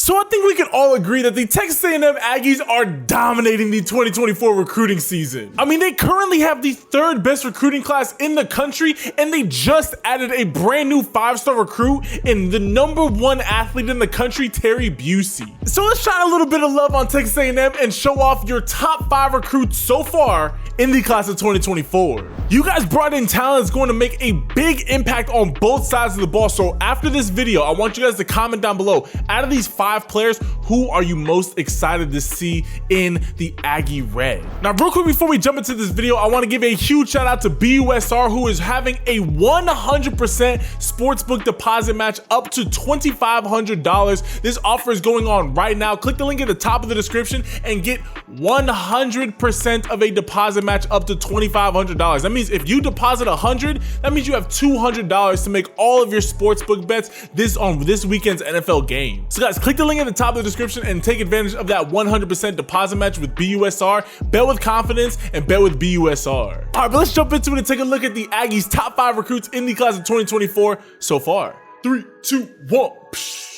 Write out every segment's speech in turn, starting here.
So I think we can all agree that the Texas A&M Aggies are dominating the 2024 recruiting season. I mean, they currently have the third best recruiting class in the country, and they just added a brand new 5-star recruit in the #1 athlete in the country, Terry Bussey. So let's shine a little bit of love on Texas A&M and show off your top 5 recruits so far in the class of 2024. You guys brought in talent that's going to make a big impact on both sides of the ball. So after this video, I want you guys to comment down below, out of these 5 players, who are you most excited to see in the Aggie Red? Now, real quick before we jump into this video, I want to give a huge shout out to BUSR, who is having a 100% sportsbook deposit match up to $2,500. This offer is going on right now. Click the link at the top of the description and get 100% of a deposit match up to $2,500. That means if you deposit $100, that means you have $200 to make all of your sportsbook bets on this weekend's NFL game. So guys, click the link at the top of the description and take advantage of that 100% deposit match with BUSR. Bet with confidence and bet with BUSR. All right, but let's jump into it and take a look at the Aggies' top 5 recruits in the class of 2024 so far. 3, 2, 1.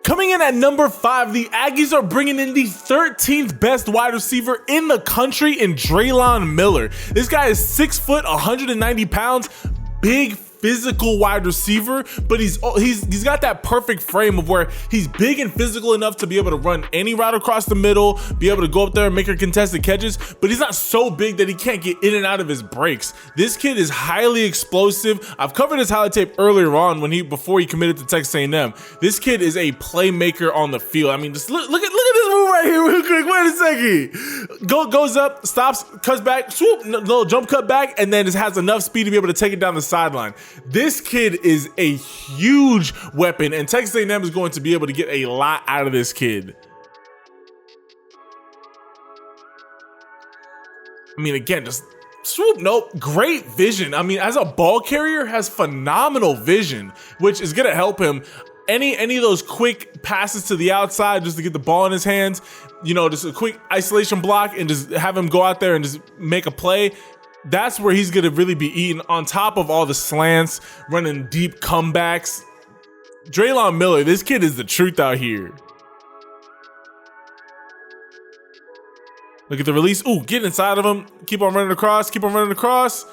Coming in at number 5, the Aggies are bringing in the 13th best wide receiver in the country in Dron Miller. This guy is 6 foot, 190 pounds, big physical wide receiver, but he's got that perfect frame of where he's big and physical enough to be able to run any route across the middle, be able to go up there and make her contested catches, but he's not so big that he can't get in and out of his breaks. This kid is highly explosive. I've covered his highlight tape earlier on before he committed to Texas A&M. This kid is a playmaker on the field. I mean, just look at this move right here real quick. Wait a second. Goes up, stops, cuts back, swoop, little jump cut back, and then just has enough speed to be able to take it down the sideline. This kid is a huge weapon, and Texas A&M is going to be able to get a lot out of this kid. I mean, again, just swoop, nope, great vision. I mean, as a ball carrier, has phenomenal vision, which is gonna help him. Any of those quick passes to the outside just to get the ball in his hands, you know, just a quick isolation block and just have him go out there and just make a play. That's where he's gonna really be eating, on top of all the slants, running deep comebacks. Dron Miller, this kid is the truth out here. Look at the release. Ooh, get inside of him. Keep on running across. Keep on running across.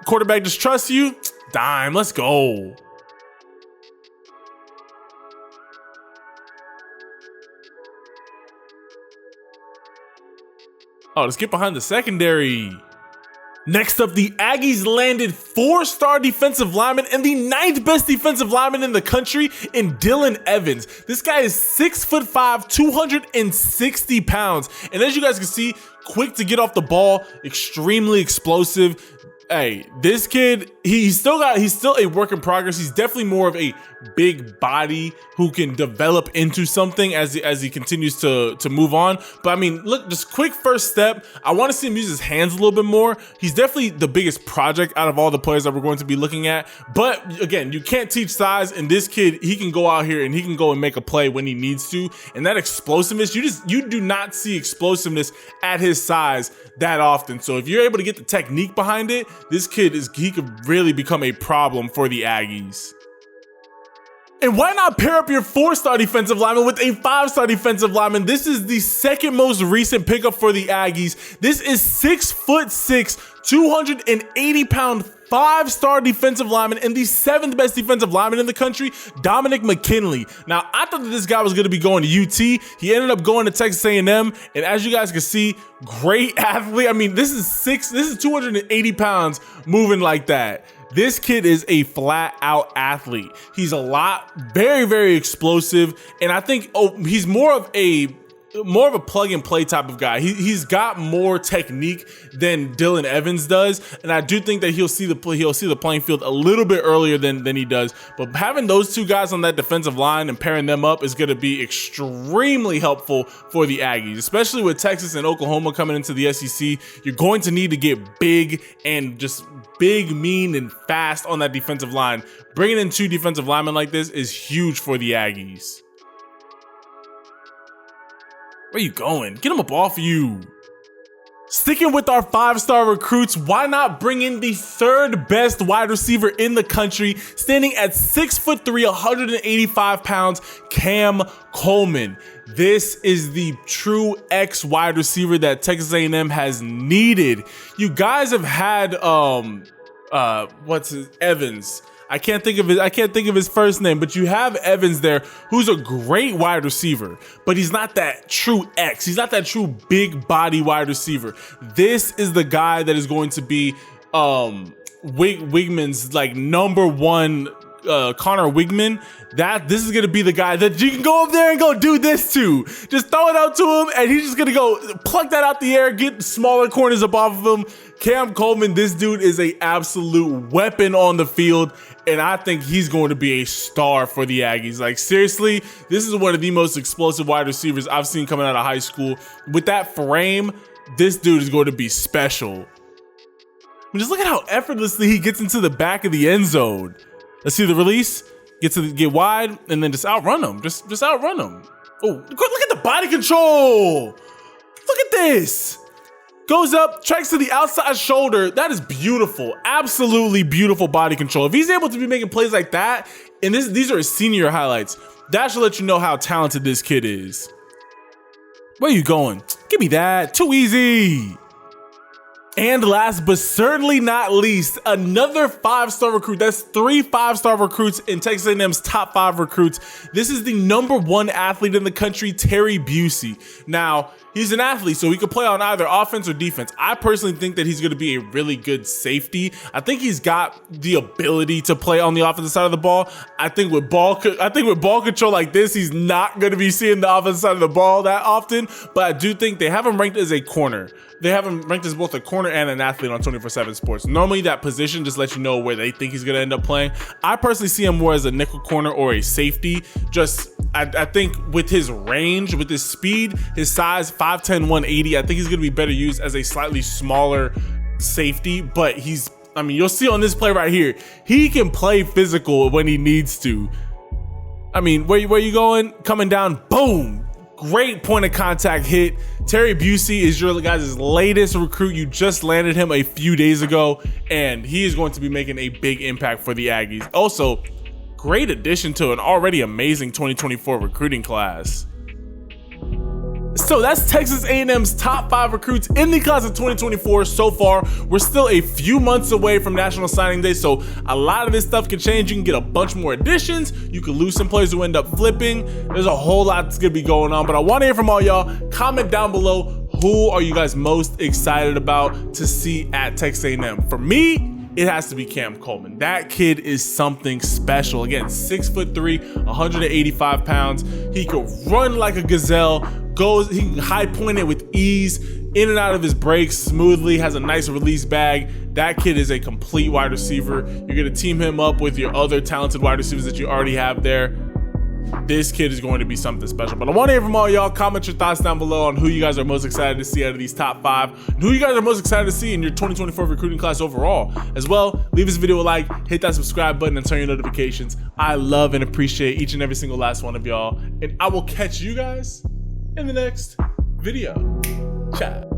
Quarterback just trusts you. Dime, let's go. Oh, let's get behind the secondary. Next up, the Aggies landed 4-star defensive lineman and the 9th best defensive lineman in the country in Dylan Evans. This guy is 6'5", 260 pounds. And as you guys can see, quick to get off the ball, extremely explosive. Hey, this kid, he's still a work in progress. He's definitely more of a big body who can develop into something as he continues to move on. But I mean, look, just quick first step. I want to see him use his hands a little bit more. He's definitely the biggest project out of all the players that we're going to be looking at. But again, you can't teach size, and this kid, he can go out here and he can go and make a play when he needs to. And that explosiveness, you do not see explosiveness at his size that often. So if you're able to get the technique behind it, this kid he could really become a problem for the Aggies. And why not pair up your 4-star defensive lineman with a 5-star defensive lineman? This is the second most recent pickup for the Aggies. This is 6'6", 280 pound 5-star defensive lineman and the 7th best defensive lineman in the country, Dominic McKinley. Now, I thought that this guy was going to be going to UT. He ended up going to Texas A&M, and as you guys can see, great athlete. I mean, this is 280 pounds moving like that. This kid is a flat out athlete. He's very, very explosive. And I think he's more of a plug and play type of guy. He's got more technique than Dylan Evans does. And I do think that he'll see the playing field a little bit earlier than he does. But having those two guys on that defensive line and pairing them up is going to be extremely helpful for the Aggies, especially with Texas and Oklahoma coming into the SEC. You're going to need to get big and just big, mean, and fast on that defensive line. Bringing in 2 defensive linemen like this is huge for the Aggies. Where you going? Get him up off you. Sticking with our 5-star recruits, why not bring in the 3rd best wide receiver in the country, standing at 6'3", 185 pounds, Cam Coleman. This is the true X wide receiver that Texas A&M has needed. You guys have had Evans. I can't think of his first name, but you have Evans there, who's a great wide receiver, but he's not that true X. He's not that true big body wide receiver. This is the guy that is going to be Wigman's like #1 Connor Wigman. This is gonna be the guy that you can go up there and go do this to. Just throw it out to him, and he's just gonna go pluck that out the air, get smaller corners up off of him. Cam Coleman, this dude is a absolute weapon on the field, and I think he's going to be a star for the Aggies. Like, seriously, this is one of the most explosive wide receivers I've seen coming out of high school. With that frame, this dude is going to be special. Just look at how effortlessly he gets into the back of the end zone. Let's see the release. Get wide and then just outrun him. Just outrun him. Oh, look at the body control. Look at this. Goes up, tracks to the outside shoulder. That is beautiful. Absolutely beautiful body control. If he's able to be making plays like that, and these are his senior highlights, that should let you know how talented this kid is. Where you going? Give me that. Too easy. And last but certainly not least, another 5-star recruit. That's 3 5-star recruits in Texas A&M's top 5 recruits. This is the #1 athlete in the country, Terry Bussey. Now, he's an athlete, so he could play on either offense or defense. I personally think that he's going to be a really good safety. I think he's got the ability to play on the offensive side of the ball. I think with ball control like this, he's not going to be seeing the offensive side of the ball that often. But I do think they have him ranked as a corner. They have him ranked as both a corner and an athlete on 24/7 Sports. Normally that position just lets you know where they think he's going to end up playing. I personally see him more as a nickel corner or a safety. I think with his range, with his speed, his size, 5'10", 180, I think he's going to be better used as a slightly smaller safety. But you'll see on this play right here, he can play physical when he needs to. Where you going? Coming down, boom. Great point of contact hit. Terry Bussey is your guys' latest recruit. You just landed him a few days ago, and he is going to be making a big impact for the Aggies. Also, great addition to an already amazing 2024 recruiting class. So that's Texas A&M's top 5 recruits in the class of 2024 so far. We're still a few months away from National Signing Day, so a lot of this stuff can change. You can get a bunch more additions. You can lose some players who end up flipping. There's a whole lot that's gonna be going on, but I want to hear from all y'all. Comment down below, who are you guys most excited about to see at Texas A&M? For me, it has to be Cam Coleman. That kid is something special. Again, 6'3", 185 pounds. He could run like a gazelle. He can high point it with ease, in and out of his breaks smoothly, has a nice release bag. That kid is a complete wide receiver. You're gonna team him up with your other talented wide receivers that you already have there. This kid is going to be something special. But I want to hear from all y'all. Comment your thoughts down below on who you guys are most excited to see out of these top 5, and who you guys are most excited to see in your 2024 recruiting class overall. As well, leave this video a like, hit that subscribe button, and turn your notifications. I love and appreciate each and every single last one of y'all, and I will catch you guys in the next video. Ciao.